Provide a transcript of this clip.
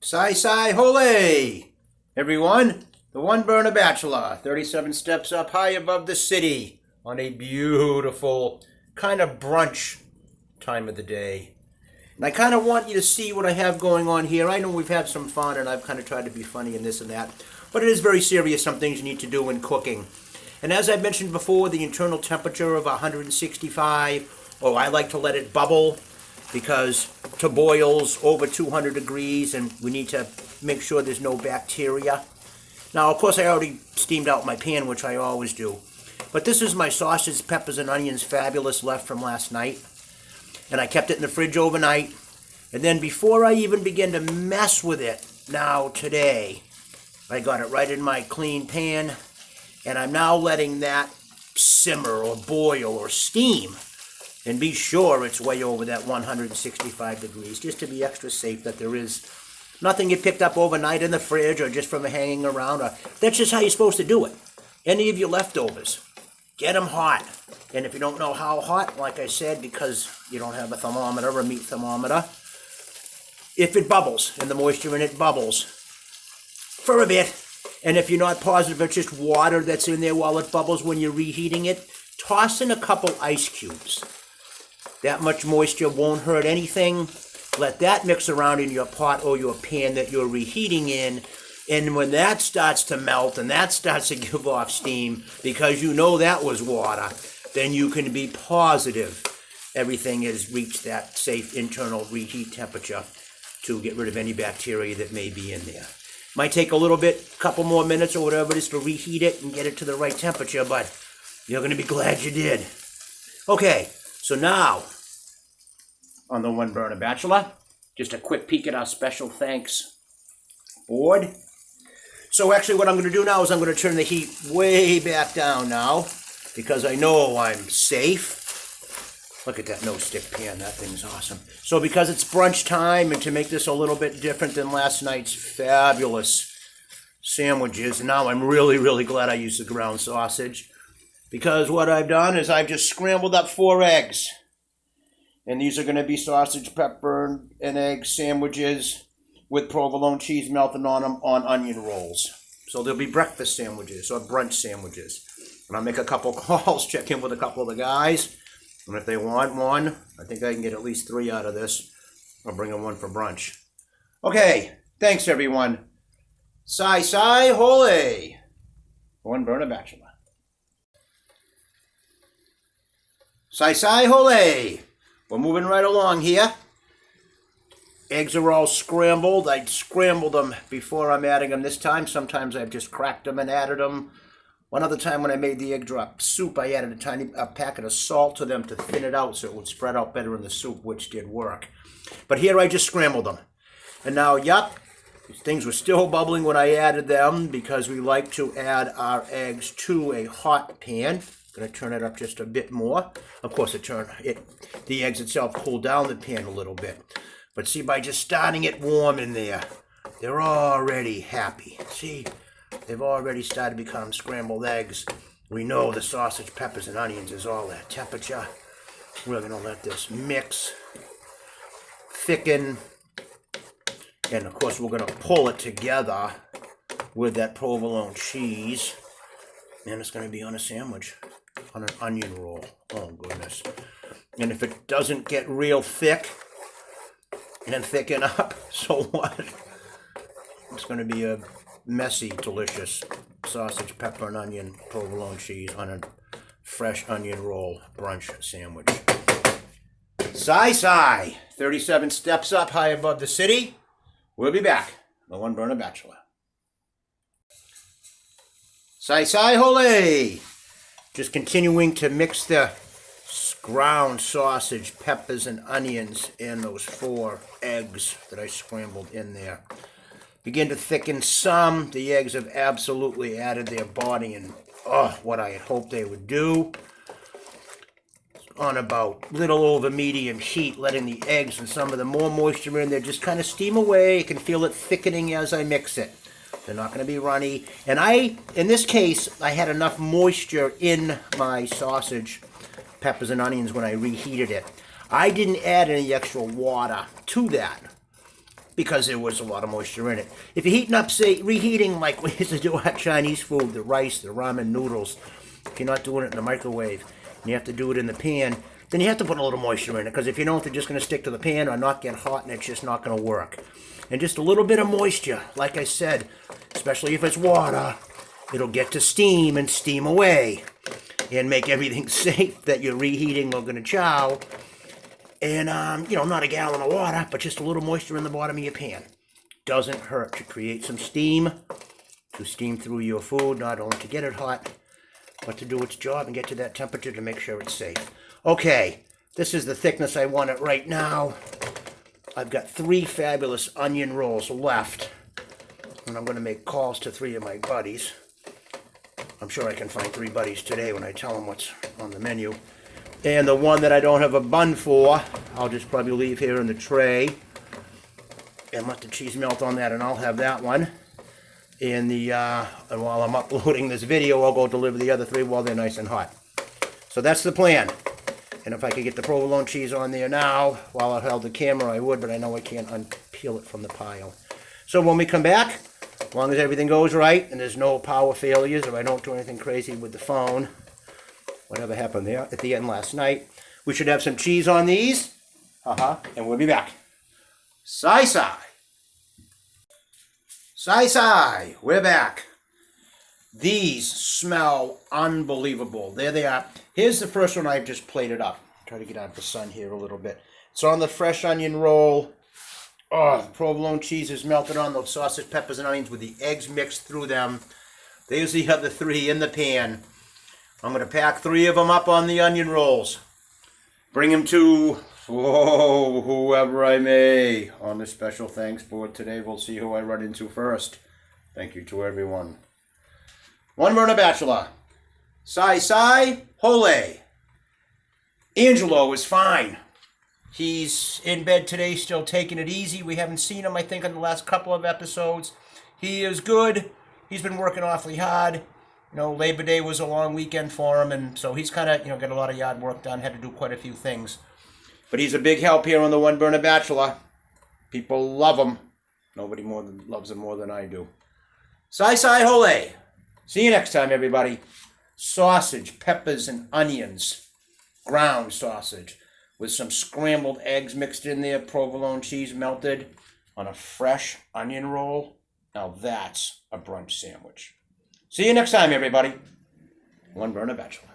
Hola, everyone. The One Burner Bachelor, 37 steps up high above the city on a beautiful kind of brunch time of the day. And I kind of want you to see what I have going on here. I know we've had some fun and I've kind of tried to be funny and this and that, but it is very serious, some things you need to do when cooking. And as I mentioned before, the internal temperature of 165, I like to let it bubble because to boils over 200 degrees and we need to make sure there's no bacteria. Now, of course, I already steamed out my pan, which I always do. But this is my sausage, peppers, and onions fabulous left from last night. And I kept it in the fridge overnight. And then before I even begin to mess with it, now today, I got it right in my clean pan. And I'm now letting that simmer or boil or steam. And be sure it's way over that 165 degrees, just to be extra safe that there is nothing you picked up overnight in the fridge or just from hanging around. That's just how you're supposed to do it. Any of your leftovers, get them hot. And if you don't know how hot, like I said, because you don't have a thermometer or a meat thermometer, if it bubbles and the moisture in it bubbles for a bit, and if you're not positive it's just water that's in there while it bubbles when you're reheating it, toss in a couple ice cubes. That much moisture won't hurt anything. Let that mix around in your pot or your pan that you're reheating in. And when that starts to melt and that starts to give off steam, because you know that was water, then you can be positive everything has reached that safe internal reheat temperature to get rid of any bacteria that may be in there. Might take a little bit, couple more minutes or whatever it is to reheat it and get it to the right temperature, but you're going to be glad you did. Okay. So now, on the One Burner Bachelor, just a quick peek at our special thanks board. So actually what I'm going to do now is I'm going to turn the heat way back down now, because I know I'm safe. Look at that no-stick pan, that thing's awesome. So because it's brunch time, and to make this a little bit different than last night's fabulous sandwiches, and now I'm really, really glad I used the ground sausage. Because what I've done is I've just scrambled up 4 eggs. And these are going to be sausage, pepper, and egg sandwiches with provolone cheese melted on them on onion rolls. So they'll be breakfast sandwiches or brunch sandwiches. And I'll make a couple calls, check in with a couple of the guys. And if they want one, I think I can get at least 3 out of this. I'll bring them one for brunch. Okay, thanks everyone. Hola. One Burner Bachelor. Hola! We're moving right along here. Eggs are all scrambled. I scrambled them before I'm adding them this time. Sometimes I've just cracked them and added them. One other time when I made the egg drop soup, I added a packet of salt to them to thin it out so it would spread out better in the soup, which did work. But here I just scrambled them. And now, yup, things were still bubbling when I added them because we like to add our eggs to a hot pan. Going to turn it up just a bit more. Of course, the eggs itself cool down the pan a little bit. But see, by just starting it warm in there, they're already happy. See, they've already started to become scrambled eggs. We know the sausage, peppers, and onions is all that temperature. We're going to let this mix, thicken, and of course, we're going to pull it together with that provolone cheese. And it's going to be on a sandwich. On an onion roll. Oh, goodness. And if it doesn't get real thick and thicken up, so what? It's going to be a messy, delicious sausage, pepper, and onion provolone cheese on a fresh onion roll brunch sandwich. 37 steps up high above the city. We'll be back. The One Burner Bachelor. Hola! Just continuing to mix the ground sausage, peppers, and onions in those 4 eggs that I scrambled in there. Begin to thicken some. The eggs have absolutely added their body and what I had hoped they would do. On about little over medium heat, letting the eggs and some of the more moisture in there just kind of steam away. You can feel it thickening as I mix it. They're not going to be runny. And in this case, I had enough moisture in my sausage, peppers, and onions when I reheated it. I didn't add any extra water to that. because there was a lot of moisture in it. If you're heating up, say, reheating like we used to do our Chinese food, the rice, the ramen noodles, if you're not doing it in the microwave, and you have to do it in the pan, then you have to put a little moisture in it, because if you don't, they're just going to stick to the pan or not get hot, and it's just not going to work. And just a little bit of moisture, like I said, especially if it's water, it'll get to steam and steam away and make everything safe that you're reheating or going to chow. And, not a gallon of water, but just a little moisture in the bottom of your pan. Doesn't hurt to create some steam, to steam through your food, not only to get it hot, but to do its job and get to that temperature to make sure it's safe. Okay, this is the thickness I want it right now. I've got 3 fabulous onion rolls left, and I'm going to make calls to 3 of my buddies. I'm sure I can find 3 buddies today when I tell them what's on the menu. And the one that I don't have a bun for, I'll just probably leave here in the tray and let the cheese melt on that, and I'll have that one. And while I'm uploading this video, I'll go deliver the other 3 while they're nice and hot. So that's the plan. And if I could get the provolone cheese on there now, while I held the camera, I would, but I know I can't unpeel it from the pile. So when we come back, as long as everything goes right and there's no power failures or I don't do anything crazy with the phone, whatever happened there at the end last night, we should have some cheese on these. And we'll be back. Sai. We're back. These smell unbelievable. There they are. Here's the first one I've just plated up. Try to get out of the sun here a little bit. It's on the fresh onion roll. Oh, the provolone cheese is melted on those sausage, peppers, and onions with the eggs mixed through them. There's the other 3 in the pan. I'm going to pack 3 of them up on the onion rolls. Bring them to whoever I may on the special thanks board today. We'll see who I run into first. Thank you to everyone. One Burner Bachelor. Sai, HOLA. Angelo is fine. He's in bed today, still taking it easy. We haven't seen him, I think, in the last couple of episodes. He is good. He's been working awfully hard. Labor Day was a long weekend for him, and so he's kind of, got a lot of yard work done, had to do quite a few things. But he's a big help here on the One Burner Bachelor. People love him. Nobody loves him more than I do. Sai, HOLA. See you next time, everybody. Sausage, peppers, and onions. Ground sausage with some scrambled eggs mixed in there, provolone cheese melted on a fresh onion roll. Now that's a brunch sandwich. See you next time, everybody. One Burner Bachelor.